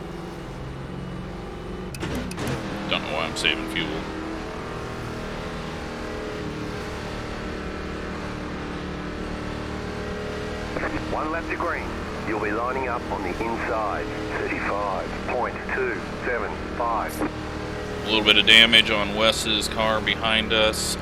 Don't know why I'm saving fuel. One lap to green. You'll be lining up on the inside. 35.275. A little bit of damage on Wes's car behind us.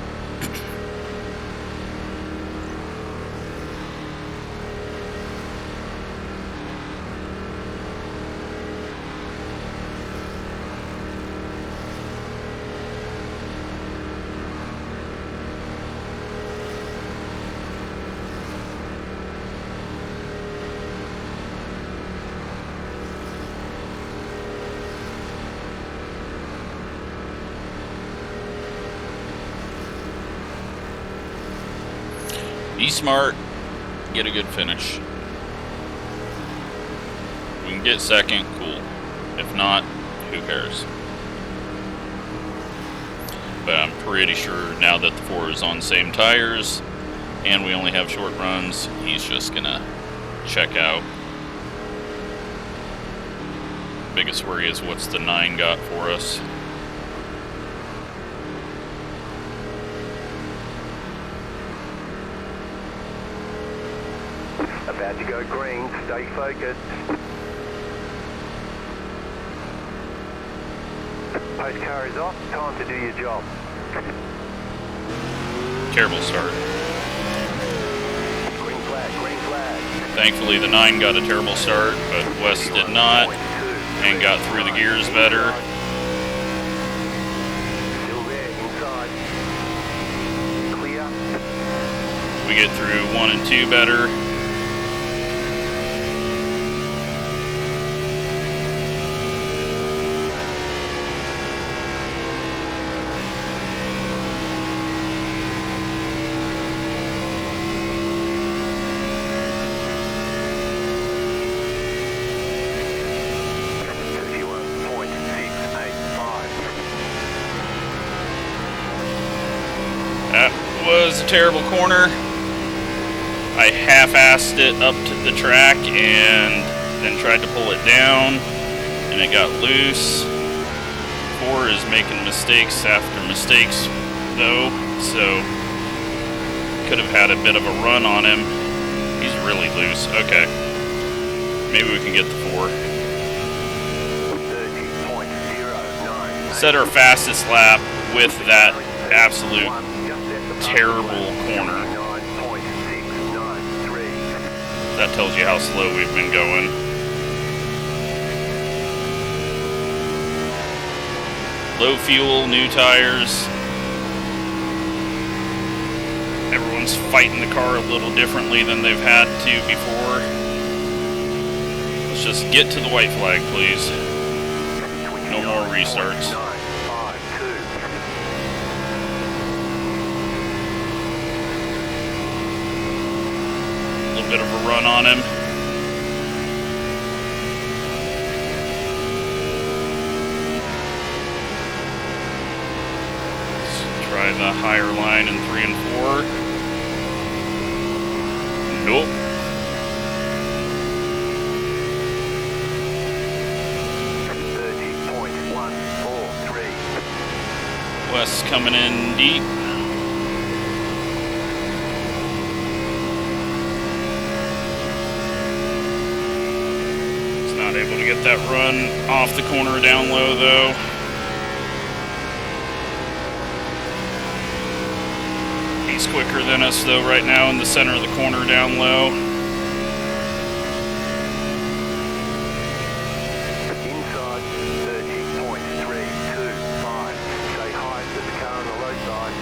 Be smart, get a good finish. We can get second, cool. If not, who cares? But I'm pretty sure now that the 4 is on same tires and we only have short runs, he's just gonna check out. Biggest worry is what's the 9 got for us. About to go green, stay focused. Post car is off, time to do your job. Terrible start. Green flag, green flag. Thankfully the 9 got a terrible start, but Wes did not, and got through the gears better. Still there, inside. Clear. We get through 1 and 2 better. That was a terrible corner. I half-assed it up to the track and then tried to pull it down, and it got loose. 4 is making mistakes after mistakes, though, so could have had a bit of a run on him. He's really loose. Okay. Maybe we can get the 4. Set our fastest lap with that absolute terrible corner. That tells you how slow we've been going. Low fuel, new tires. Everyone's fighting the car a little differently than they've had to before. Let's just get to the white flag, please. No more restarts. bit of a run on him. Let's try the higher line in 3 and 4. Nope. Wes coming in deep. He's not able to get that run off the corner down low though. He's quicker than us though right now in the center of the corner down low. Inside 30.325. Say hi to the car on the low side.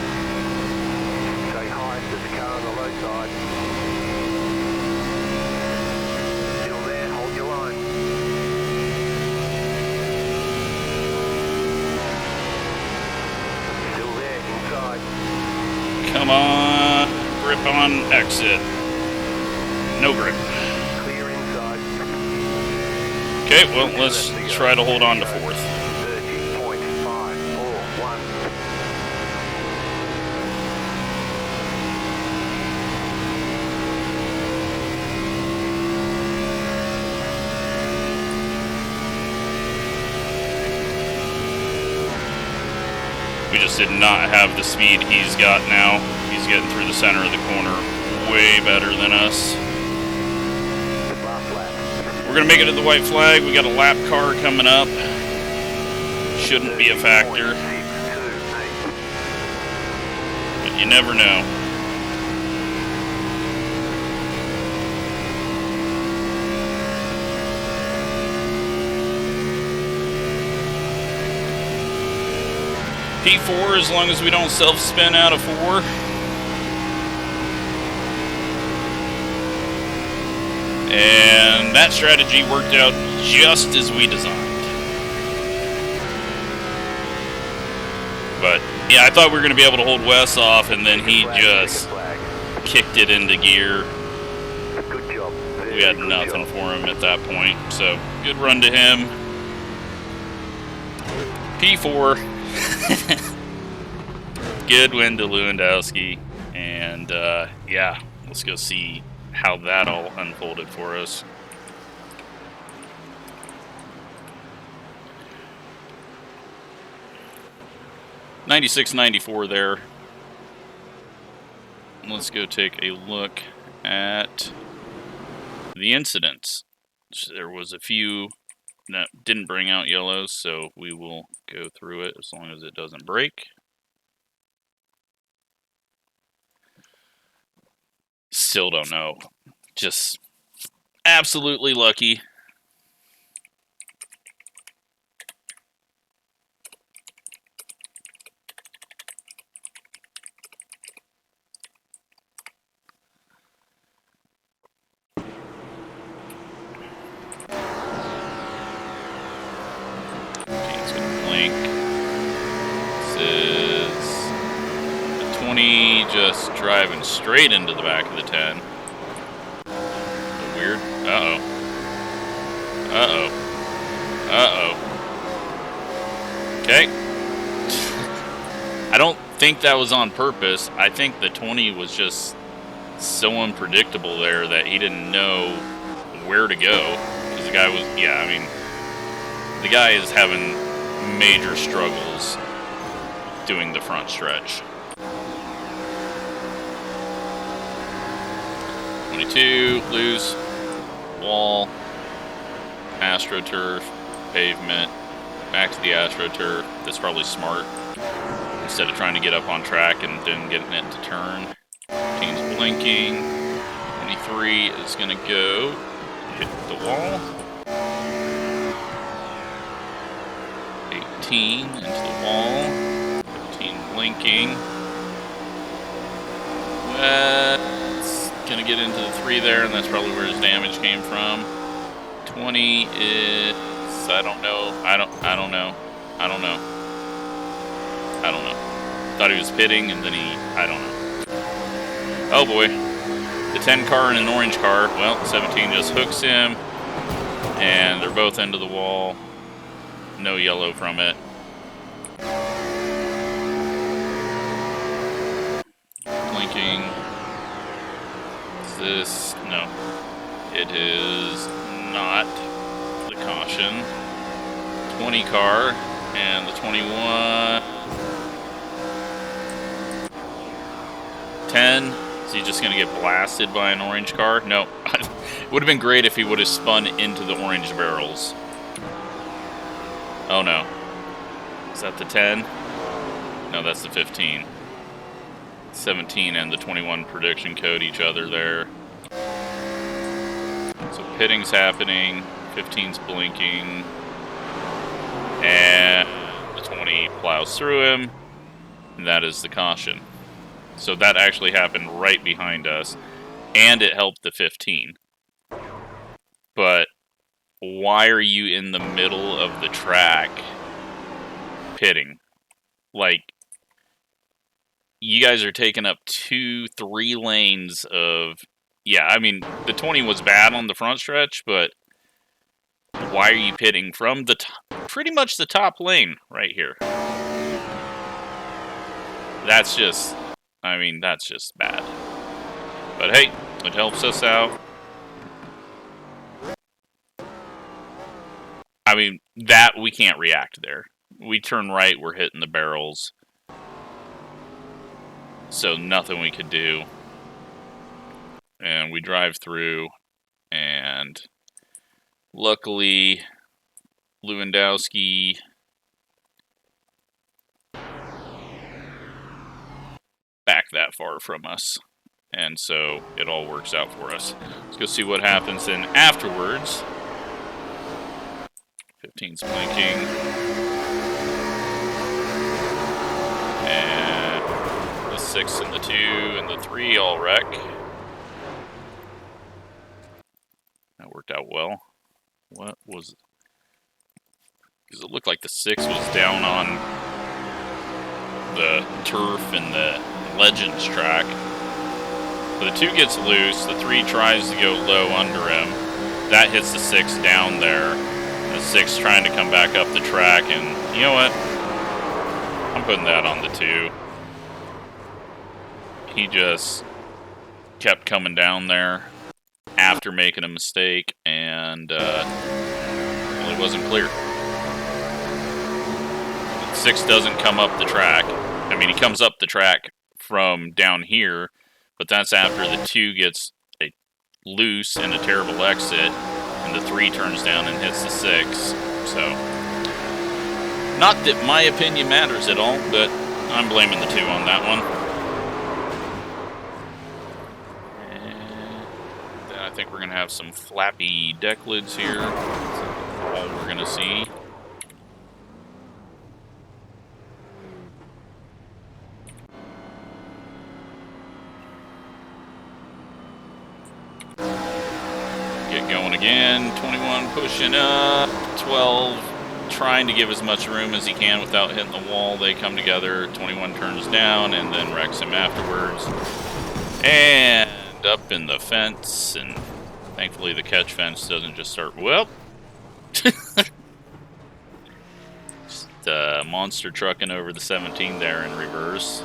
Say hi to the car on the low side. Still there, hold your line. Still there, inside. Come on, grip on exit. No grip. Clear inside. Okay, well, let's try to hold on to 4th. 30.541. We just did not have the speed he's got now. He's getting through the center of the corner way better than us. Last lap. We're going to make it to the white flag. We got a lap car coming up. Shouldn't be a factor, 30.628. but you never know. P4 as long as we don't self-spin out of 4. And that strategy worked out just as we designed. But yeah, I thought we were going to be able to hold Wes off, and then he just kicked it into gear. Good job. We had nothing for him at that point. So good run to him. P4. Good win to Lewandowski. And yeah, let's go see how that all unfolded for us. $96.94 there. Let's go take a look at the incidents. There was a few that didn't bring out yellows, so we will go through it as long as it doesn't break. Still don't know. Just absolutely lucky. It's gonna blink. This is the 20 just driving straight into the back of the 10. Weird. Uh-oh. Uh-oh. Uh-oh. Okay. I don't think that was on purpose. I think the 20 was just so unpredictable there that he didn't know where to go. Because the guy was, yeah, I mean, the guy is having major struggles doing the front stretch. 22, loose, wall, AstroTurf, pavement, back to the AstroTurf. That's probably smart. Instead of trying to get up on track and then getting it to turn. 18's blinking. 23 is going to go hit the wall. 18 into the wall. 13 blinking. Wes gonna get into the 3 there, and that's probably where his damage came from. 20 is, I don't know. Thought he was pitting, and then I don't know. Oh boy. The 10 car and an orange car, well, 17 just hooks him, and they're both into the wall. No yellow from it. Blinking. Is this? No. It is not the caution. 20 car and the 21. 10. Is he just going to get blasted by an orange car? No. It would have been great if he would have spun into the orange barrels. Oh no. Is that the 10? No, that's the 15. 17 and the 21 prediction code each other there. So pitting's happening. 15's blinking. And the 20 plows through him. And that is the caution. So that actually happened right behind us. And it helped the 15. But why are you in the middle of the track pitting? Like, you guys are taking up 2-3 lanes of... Yeah, I mean, the 20 was bad on the front stretch, but why are you pitting from the pretty much the top lane right here? That's just... I mean, that's just bad. But hey, it helps us out. I mean, that we can't react there. We turn right, we're hitting the barrels. So nothing we could do. And we drive through, and luckily, Lewandowski back that far from us. And so it all works out for us. Let's go see what happens then afterwards. 15's blinking. And the 6 and the 2 and the 3 all wreck. That worked out well. What was... Because it looked like the 6 was down on the turf and the Legends track. But the 2 gets loose, the 3 tries to go low under him. That hits the 6 down there. The 6 trying to come back up the track, and you know what? I'm putting that on the 2. He just kept coming down there after making a mistake, and well, it wasn't clear. The 6 doesn't come up the track. I mean, he comes up the track from down here, but that's after the 2 gets a loose and a terrible exit, and the 3 turns down and hits the 6. So, not that my opinion matters at all, but I'm blaming the 2 on that one. And then I think we're going to have some flappy deck lids here. That's all we're going to see. Going again, 21 pushing up, 12 trying to give as much room as he can without hitting the wall. They come together, 21 turns down and then wrecks him afterwards. And up in the fence, and thankfully the catch fence doesn't just start, well, just monster trucking over the 17 there in reverse.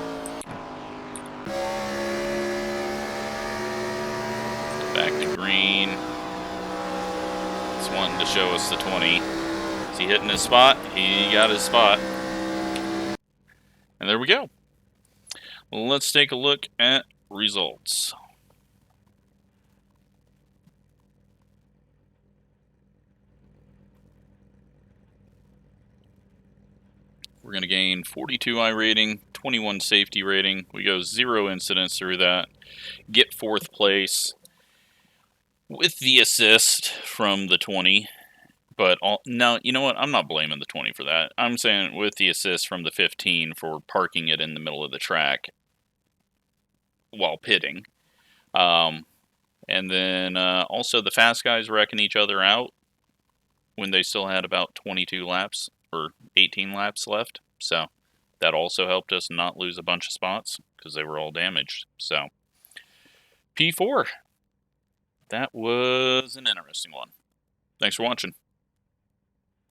Back to green. Wanting to show us the 20. Is he hitting his spot? He got his spot. And there we go. Well, let's take a look at results. We're going to gain 42 iRating, 21 safety rating. We go 0 incidents through that. Get 4th place. With the assist from the 20, but no, you know what? I'm not blaming the 20 for that. I'm saying with the assist from the 15 for parking it in the middle of the track while pitting. And then also the fast guys wrecking each other out when they still had about 22 laps or 18 laps left. So that also helped us not lose a bunch of spots because they were all damaged. So P4. That was an interesting one. Thanks for watching.